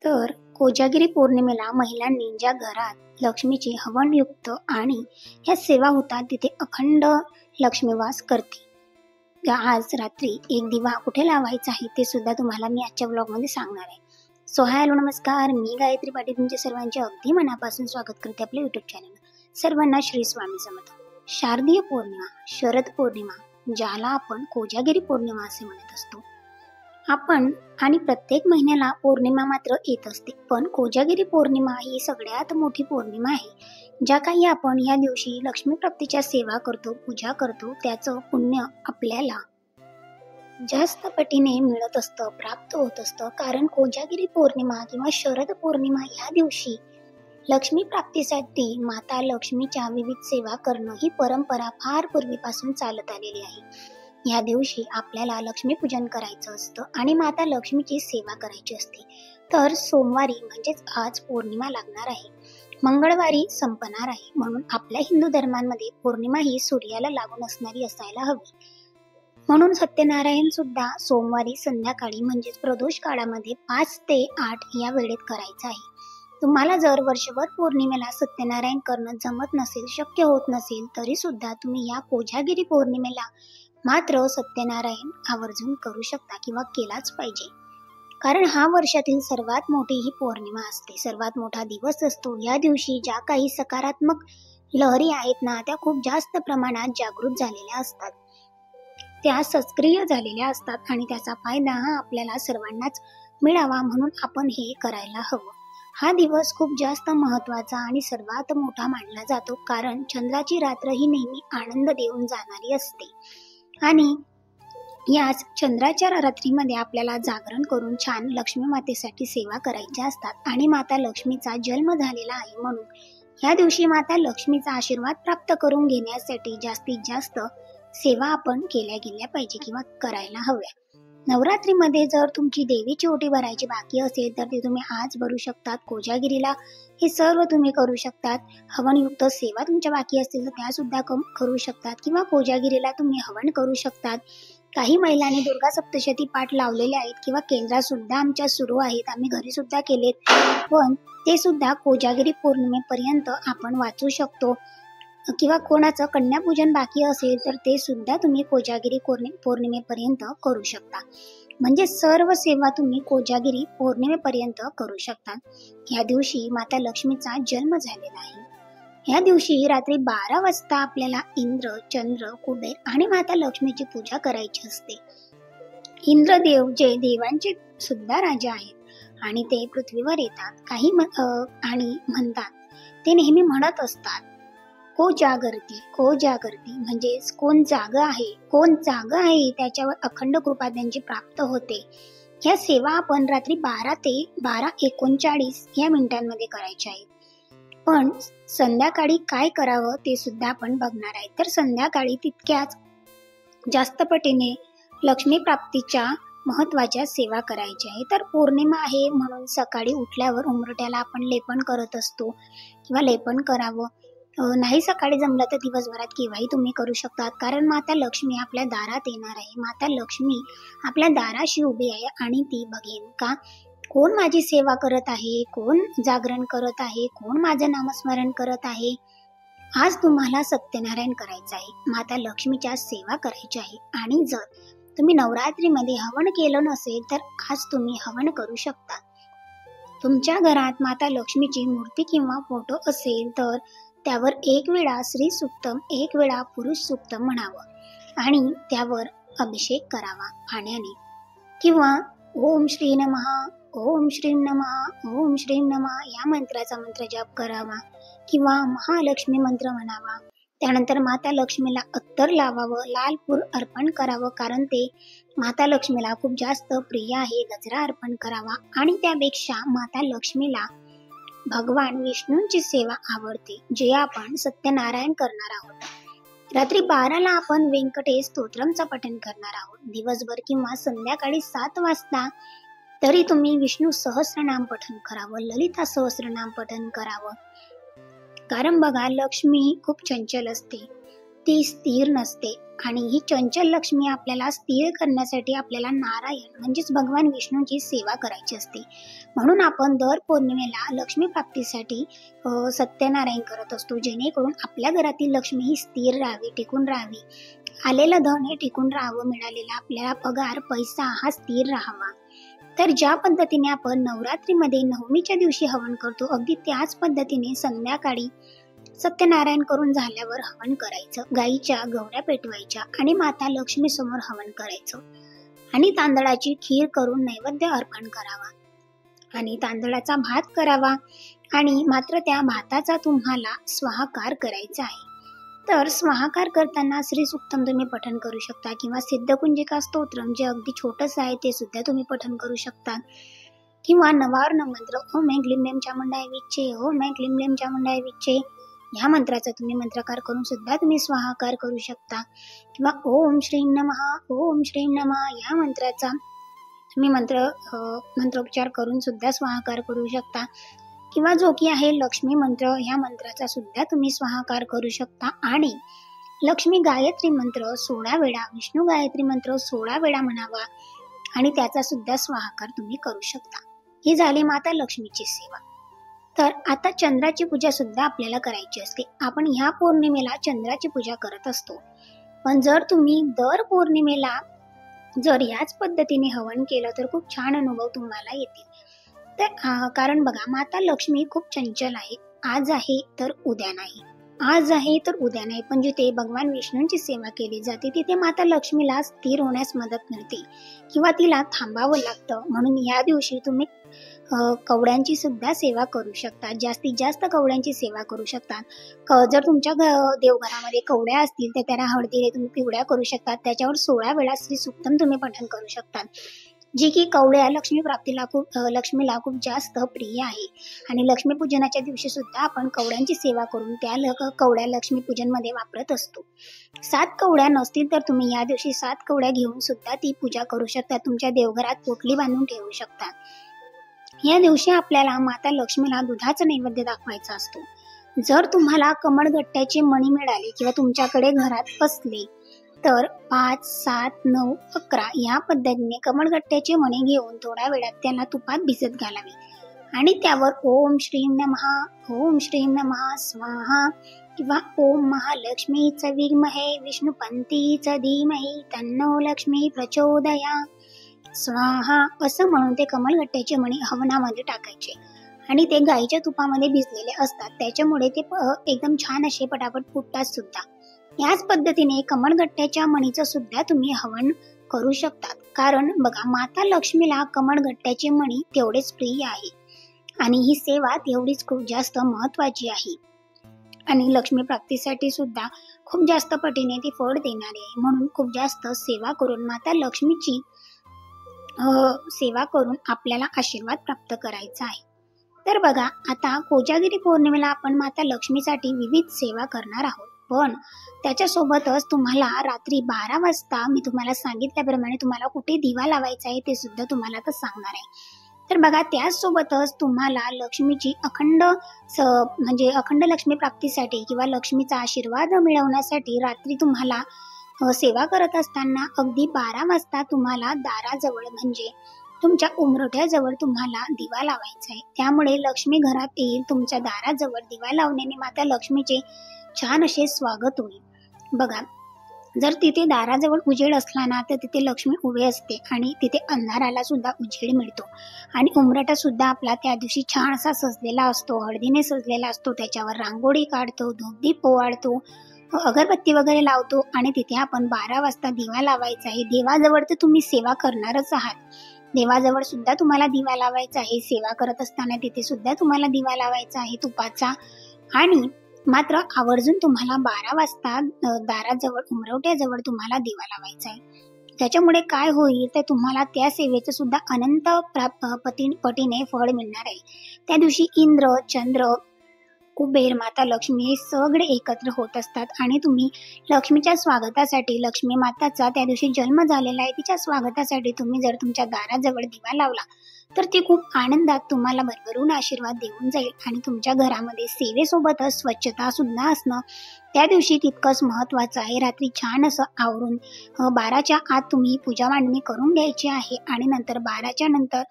तर कोजागिरी पौर्णिमेला महिलांनी ज्या घरात लक्ष्मीची हवनयुक्त आणि ह्या सेवा होतात तिथे अखंड लक्ष्मीवास करते. आज रात्री एक दिवा कुठे लावायचा आहे ते सुद्धा तुम्हाला मी आजच्या ब्लॉगमध्ये सांगणार आहे. सो हाय हॅलो नमस्कार, मी गायत्री पाटील तुमच्या सर्वांचे अगदी मनापासून स्वागत करते आपल्या युट्यूब चॅनल. सर्वांना श्री स्वामी समर्थ. शारदीय पौर्णिमा, शरद पौर्णिमा, ज्याला आपण कोजागिरी पौर्णिमा असे म्हणत असतो. आपण आणि प्रत्येक महिन्याला पौर्णिमा मात्र येत असते, पण कोजागिरी पौर्णिमा ही सगळ्यात मोठी पौर्णिमा आहे. ज्या काही आपण या दिवशी लक्ष्मी प्राप्तीच्या सेवा करतो, पूजा करतो, त्याचं पुण्य आपल्याला जास्त पटीने मिळत असतं, प्राप्त होत असतं. कारण कोजागिरी पौर्णिमा किंवा शरद पौर्णिमा या दिवशी लक्ष्मी प्राप्तीसाठी माता लक्ष्मीच्या विविध सेवा करणं ही परंपरा फार पूर्वीपासून चालत आलेली आहे. या दिवशी आपल्याला लक्ष्मीपूजन करायचं असतं आणि माता लक्ष्मीची सेवा करायची असते. तर सोमवारी म्हणजेच आज पौर्णिमा लागणार आहे, मंगळवारी संपणार आहे, म्हणून आपल्या हिंदू धर्मांमध्ये पौर्णिमा ही सूर्याला लागून असणारी असायला हवी. म्हणून सत्यनारायण सुद्धा सोमवारी संध्याकाळी म्हणजेच प्रदोष काळामध्ये 5 ते 8 या वेळेत करायचं आहे. तुम्हाला जर वर्षभर पौर्णिमेला सत्यनारायण करणं जमत नसेल, शक्य होत नसेल, तरी सुद्धा तुम्ही या कोजागिरी पौर्णिमेला मात्र सत्यनारायण आवर्जून करू शकता किंवा केलाच पाहिजे. कारण हा वर्षातील सर्वात मोठी ही पौर्णिमा असते, सर्वात मोठा दिवस असतो. या दिवशी ज्या काही सकारात्मक लहरी आहेत ना, त्या खूप जास्त प्रमाणात जागृत झालेल्या असतात, त्या सक्रिय झालेल्या असतात आणि त्याचा फायदा हा आपल्याला सर्वांनाच मिळावा म्हणून आपण हे करायला हवं. हा दिवस खूप जास्त महत्त्वाचा आणि सर्वात मोठा मानला जातो, कारण चंद्राची रात्र ही नेहमी आनंद देऊन जाणारी असते आणि याच चंद्राच्या रात्रीमध्ये आपल्याला जागरण करून छान लक्ष्मी मातेसाठी सेवा करायच्या असतात. आणि माता लक्ष्मीचा जन्म झालेला आहे म्हणून या दिवशी माता लक्ष्मीचा आशीर्वाद प्राप्त करून घेण्यासाठी जास्तीत जास्त सेवा आपण केल्या गेल्या पाहिजे किंवा करायला हव्या. नवरात्रीमध्ये जर तुमची देवीची ओटी भरायची बाकी असेल तर ते तुम्ही आज भरू शकतात. कोजागिरीला हे सर्व तुम्ही करू शकतात. हवनयुक्त सेवा तुमच्या बाकी असतील तर त्या सुद्धा करू शकतात किंवा कोजागिरीला तुम्ही हवन करू शकतात. काही महिलांनी दुर्गा सप्तशती पाठ लावलेले आहेत किंवा केंद्रात सुद्धा आमच्या सुरू आहेत, आम्ही घरी सुद्धा केलेत, पण ते सुद्धा कोजागिरी पौर्णिमेपर्यंत आपण वाचू शकतो. किंवा कोणाचं कन्यापूजन बाकी असेल तर ते सुद्धा तुम्ही कोजागिरी पौर्णिमेपर्यंत करू शकता. म्हणजे सर्व सेवा तुम्ही कोजागिरी पौर्णिमेपर्यंत करू शकता. या दिवशी माता लक्ष्मीचा जन्म झालेला आहे. या दिवशी रात्री 12 वाजता आपल्याला इंद्र, चंद्र, कुबेर आणि माता लक्ष्मीची पूजा करायची असते. इंद्रदेव जे देवांचे सुद्धा राजा आहेत आणि ते पृथ्वीवर येतात. काही आणि म्हणतात, ते नेहमी म्हणत असतात, को जागरती म्हणजेच कोण जाग आहे त्याच्यावर अखंड कृपा त्यांची प्राप्त होते. या सेवा आपण रात्री 12 ते 12:39 या मिनिटांमध्ये करायच्या आहेत. पण संध्याकाळी काय करावं ते सुद्धा आपण बघणार आहे. तर संध्याकाळी तितक्याच जास्त पटीने लक्ष्मी प्राप्तीच्या महत्वाच्या सेवा करायच्या आहे. तर पौर्णिमा आहे म्हणून सकाळी उठल्यावर उंबरठ्याला आपण लेपन करत असतो किंवा लेपन करावं. नाही सकाळी जमलं तर दिवसभरात केव्हाही तुम्ही करू शकतात. कारण माता लक्ष्मी आपल्या दारात येणार आहे. माता लक्ष्मी आपल्या दाराशी उभी आहे आणि ती बघेन का कोण माझी सेवा करत आहे, कोण जागरण करत आहे, कोण माझं नामस्मरण करत आहे. आज तुम्हाला सत्यनारायण करायचं आहे, माता लक्ष्मीच्या सेवा करायची आहे. आणि जर तुम्ही नवरात्रीमध्ये हवन केलं नसेल तर आज तुम्ही हवन करू शकता. तुमच्या घरात माता लक्ष्मीची मूर्ती किंवा फोटो असेल तर त्यावर एक वेळा श्री सूक्तम, एक वेळा पुरुष सूक्तम म्हणावं आणि त्यावर अभिषेक करावा पाण्याने किंवा ओम श्री नमः, ओम श्रीं नमः, ओम श्रीं नमः या मंत्राचा मंत्रजाप करावा किंवा महालक्ष्मी मंत्र म्हणावा. त्यानंतर माता लक्ष्मीला अत्तर लावावं, लाल फूल अर्पण करावं कारण ते माता लक्ष्मीला खूप जास्त प्रिय आहे. गजरा अर्पण करावा आणि त्यापेक्षा माता लक्ष्मीला भगवान विष्णूंची सेवा आवडते, जे आपण सत्यनारायण करणार आहोत. रात्री 12ला आपण व्यंकटेश स्तोत्रमचं पठण करणार आहोत. दिवसभर किंवा संध्याकाळी 7 वाजता तरी तुम्ही विष्णू सहस्रनाम पठण करावं, ललिता सहस्रनाम पठण करावं. कारण बघा, लक्ष्मी खूप चंचल असते. ती स्थिर नसते आणि ही चंचल लक्ष्मी आपल्याला स्थिर करण्यासाठी आपल्याला नारायण म्हणजेच भगवान विष्णूंची सेवा करायची असते. म्हणून आपण दर पौर्णिमेला लक्ष्मी प्राप्तीसाठी सत्यनारायण करत असतो, जेणेकरून आपल्या घरातील लक्ष्मी ही स्थिर राहावी, टिकून राहावी. आलेलं धन हे टिकून राहावं, मिळालेला आपल्याला पगार पैसा हा स्थिर राहावा. तर ज्या पद्धतीने आपण नवरात्रीमध्ये नवमीच्या दिवशी हवन करतो, अगदी त्याच पद्धतीने संध्याकाळी सत्यनारायण करून झाल्यावर हवन करायचं. गाईच्या गवऱ्या पेटवायच्या आणि माता लक्ष्मी समोर हवन करायचं आणि तांदळाची खीर करून नैवेद्य अर्पण करावा आणि तांदळाचा भात करावा आणि मात्र त्या भाताचा तुम्हाला स्वाहाकार करायचा आहे. तर स्वाहाकार करताना श्री सूक्तम तुम्ही पठण करू शकता किंवा सिद्धकुंजिका स्तोत्रम जे अगदी छोटंसं आहे ते सुद्धा तुम्ही पठण करू शकता किंवा नवार्ण मंत्र ओम ऐं क्लीं क्लीं चामुंडाय विच्चे, ओम ऐं क्लीं क्लीं चामुंडाय विच्चे ह्या मंत्राचा तुम्ही मंत्रकार करून सुद्धा तुम्ही स्वाहाकार करू शकता किंवा ओम श्रीं नमः, ओम श्रीं नमः या मंत्राचा तुम्ही मंत्रोपचार करून सुद्धा स्वाहाकार करू शकता किंवा जो की आहे लक्ष्मी मंत्र ह्या मंत्राचा सुद्धा तुम्ही स्वाहाकार करू शकता आणि लक्ष्मी गायत्री मंत्र 16 वेळा, विष्णू गायत्री मंत्र 16 वेळा म्हणावा आणि त्याचा सुद्धा स्वाहाकार तुम्ही करू शकता. ही झाली माता लक्ष्मीची सेवा. तर आता चंद्राची पूजा सुद्धा आपल्याला करायची असते. आपण ह्या पौर्णिमेला चंद्राची पूजा करत असतो, पण जर तुम्ही दर पौर्णिमेला जर याच पद्धतीने हवन केलं तर खूप छान अनुभव तुम्हाला येतील. तर कारण बघा, माता लक्ष्मी खूप चंचल आहे. आज आहे तर उद्या नाही, आज आहे तर उद्या नाही. पण जिथे भगवान विष्णूंची सेवा केली जाते तिथे माता लक्ष्मीला स्थिर होण्यास मदत मिळते किंवा तिला थांबावं लागतं. म्हणून या दिवशी तुम्ही कवड्यांची सुद्धा सेवा करू शकता, जास्तीत जास्त कवड्यांची सेवा करू शकता. जर तुमच्या देवघरामध्ये कवड्या असतील तर त्याला हळदीने तुम्ही पिवळ्या करू शकता. त्याच्यावर 16 वेळा श्री सूक्तम तुम्ही पठण करू शकता, जी की कवड्या लक्ष्मीला खूप जास्त प्रिय आहे. आणि लक्ष्मीपूजनाच्या दिवशी सुद्धा आपण कवड्यांची सेवा करून त्या कवड्या लक्ष्मीपूजन मध्ये वापरत असतो. 7 कवड्या नसतील तर तुम्ही या दिवशी 7 कवड्या घेऊन सुद्धा ती पूजा करू शकता. तुमच्या देवघरात पोटली बांधून ठेवू शकता. या दिवशी आपल्याला माता लक्ष्मीला दुधाचा नैवेद्य दाखवायचा असतो. जर तुम्हाला कमळगट्ट्याचे मणी मिळाले किंवा तुमच्याकडे घरात असले तर 5, 7, 9, 11 या पद्धतीने कमळगट्ट्याचे मणी घेऊन थोड्या वेळात त्याला तुपात भिजत घालावे आणि त्यावर ओम श्रीं नमः, ओम श्रीं नमः स्वाहा किंवा ओम महालक्ष्मीच विद्महे विष्णुपंथीच धीमहि तन्नो लक्ष्मी प्रचोदयात् स्वाहा असं म्हणून ते कमळगट्ट्याचे मणी हवनामध्ये टाकायचे आणि ते गाईच्या तुपामध्ये भिजलेले असतात, त्याच्यामुळे ते एकदम छान असे पटापट फुटतात सुद्धा. याच पद्धतीने कमळगट्ट्याच्या मणीचं सुद्धा तुम्ही हवन करू शकतात. कारण बघा, माता लक्ष्मीला कमळगट्ट्याचे मणी तेवढेच प्रिय आहे आणि ही सेवा तेवढीच खूप जास्त महत्वाची आहे आणि लक्ष्मी प्राप्तीसाठी सुद्धा खूप जास्त पटीने ती फळ देणारी आहे. म्हणून खूप जास्त सेवा करून माता लक्ष्मीची सेवा करून आपल्याला आशीर्वाद प्राप्त करायचा आहे. तर बघा, आता कोजागिरी पौर्णिमेला आपण माता लक्ष्मीसाठी विविध सेवा करणार आहोत, पण त्याच्यासोबतच तुम्हाला रात्री 12 वाजता मी तुम्हाला सांगितल्याप्रमाणे तुम्हाला कुठे दिवा लावायचा आहे ते सुद्धा तुम्हाला तर सांगणार आहे. तर बघा, त्याचसोबतच तुम्हाला लक्ष्मीची अखंड लक्ष्मी प्राप्तीसाठी किंवा लक्ष्मीचा आशीर्वाद मिळवण्यासाठी रात्री तुम्हाला सेवा करत असताना अगदी 12 वाजता तुम्हाला दाराजवळ म्हणजे तुमच्या उंबरठ्याजवळ तुम्हाला दिवा लावायचा आहे. त्यामुळे लक्ष्मी घरात येईल. तुमच्या दाराजवळ दिवा लावण्याने माता लक्ष्मीचे छान असे स्वागत होईल. बघा, जर तिथे दाराजवळ उजेड असला ना तर तिथे लक्ष्मी उभी असते आणि तिथे अंधाराला सुद्धा उजेड मिळतो आणि उंबरठा सुद्धा आपला त्या दिवशी छान असा सजलेला असतो, हळदीने सजलेला असतो. त्याच्यावर रांगोळी काढतो, धूपदीप ओवाळतो, अगरबत्ती वगैरे लावतो आणि तिथे आपण 12 वाजता दिवा लावायचा आहे. देवाजवळ तर तुम्ही सेवा करणारच आहात, देवाजवळ सुद्धा तुम्हाला दिवा लावायचा आहे. सेवा करत असताना तिथे सुद्धा तुम्हाला दिवा लावायचा आहे तुपाचा आणि मात्र आवर्जून तुम्हाला 12 वाजता दाराजवळ उंबरठ्याजवळ तुम्हाला दिवा लावायचा आहे. त्याच्यामुळे काय होईल तर तुम्हाला त्या सेवेचं सुद्धा अनंत पटीने फळ मिळणार आहे. त्या दिवशी इंद्र, चंद्र कुबेर, माता लक्ष्मी हे सगळे एकत्र होत असतात आणि तुम्ही लक्ष्मीच्या स्वागतासाठी, लक्ष्मी माताचा त्या दिवशी जन्म झालेला आहे तिच्या स्वागतासाठी तुम्ही जर तुमच्या दाराजवळ दिवा लावला तर ती खूप आनंदात तुम्हाला भरभरून आशीर्वाद देऊन जाईल आणि तुमच्या घरामध्ये सेवेसोबतच स्वच्छता सुद्धा असणं त्या दिवशी तितकंच महत्त्वाचं आहे. रात्री छान असं आवरून 12च्या आत तुम्ही पूजा मांडणी करून घ्यायची आहे आणि नंतर 12च्या नंतर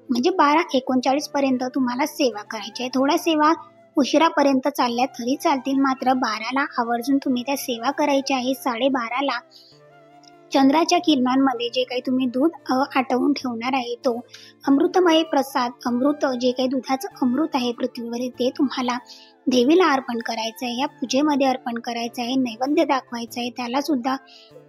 म्हणजे 12:39 पर्यंत तुम्हाला सेवा करायची आहे. थोड्या सेवा उशिरापर्यंत चालल्या तरी चालतील, मात्र 12ला आवर्जून तुम्ही त्या सेवा करायच्या आहे. 12:30ला चंद्राच्या किरणांमध्ये जे काही तुम्ही दूध आटवून ठेवणार आहे तो अमृतमय प्रसाद, अमृत जे काही दुधाचं अमृत आहे पृथ्वीवरील ते तुम्हाला देवीला अर्पण करायचं आहे, या पूजेमध्ये अर्पण करायचं आहे, नैवेद्य दाखवायचं आहे, त्याला सुद्धा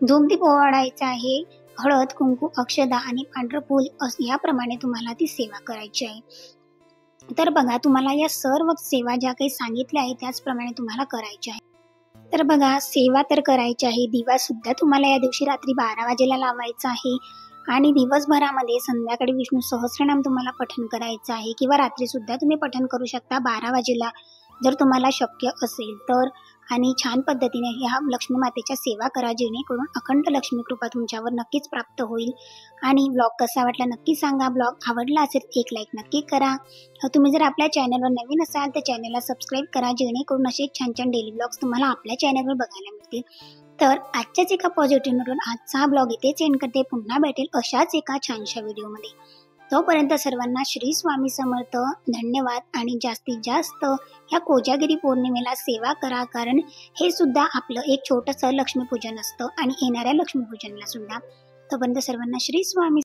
धूपदीप ओवाळायचा आहे. हळद, कुंकू, अक्षदा आणि पांढरं फूल याप्रमाणे तुम्हाला ती सेवा करायची आहे. तर बघा, तुम्हाला या सर्व सेवा ज्या काही सांगितल्या आहेत त्याचप्रमाणे तुम्हाला करायच्या आहे. तर बघा, सेवा तर करायची आहे, दिवा सुद्धा तुम्हाला या दिवशी रात्री 12 वाजेला लावायचा आहे आणि दिवसभरामध्ये संध्याकाळी विष्णू सहस्रनाम तुम्हाला पठण करायचं आहे किंवा रात्री सुद्धा तुम्ही पठण करू शकता 12 वाजेला जर तुम्हाला शक्य असेल तर. आणि छान पद्धतीने ह्या लक्ष्मी मातेच्या सेवा करा, जेणेकरून अखंड लक्ष्मी कृपा तुमच्यावर नक्कीच प्राप्त होईल. आणि ब्लॉग कसा वाटला नक्की सांगा. ब्लॉग आवडला असेल एक लाईक नक्की करा. तुम्ही जर आपल्या चॅनलवर नवीन असाल तर चॅनलला सबस्क्राईब करा, जेणेकरून असे छान छान डेली ब्लॉग्स तुम्हाला आपल्या चॅनलवर बघायला मिळतील. तर आजच्याच एका पॉझिटिव्ह नोटवर आजचा हा ब्लॉग इथेच एंड करते. पुन्हा भेटेल अशाच एका छानशा व्हिडिओमध्ये. तोपर्यंत सर्वांना श्री स्वामी समर्थ. धन्यवाद. आणि जास्तीत जास्त ह्या कोजागिरी पौर्णिमेला सेवा करा, कारण हे सुद्धा आपलं एक छोटंसं लक्ष्मीपूजन असतं आणि येणाऱ्या लक्ष्मीपूजनला सुद्धा. तोपर्यंत सर्वांना श्री स्वामी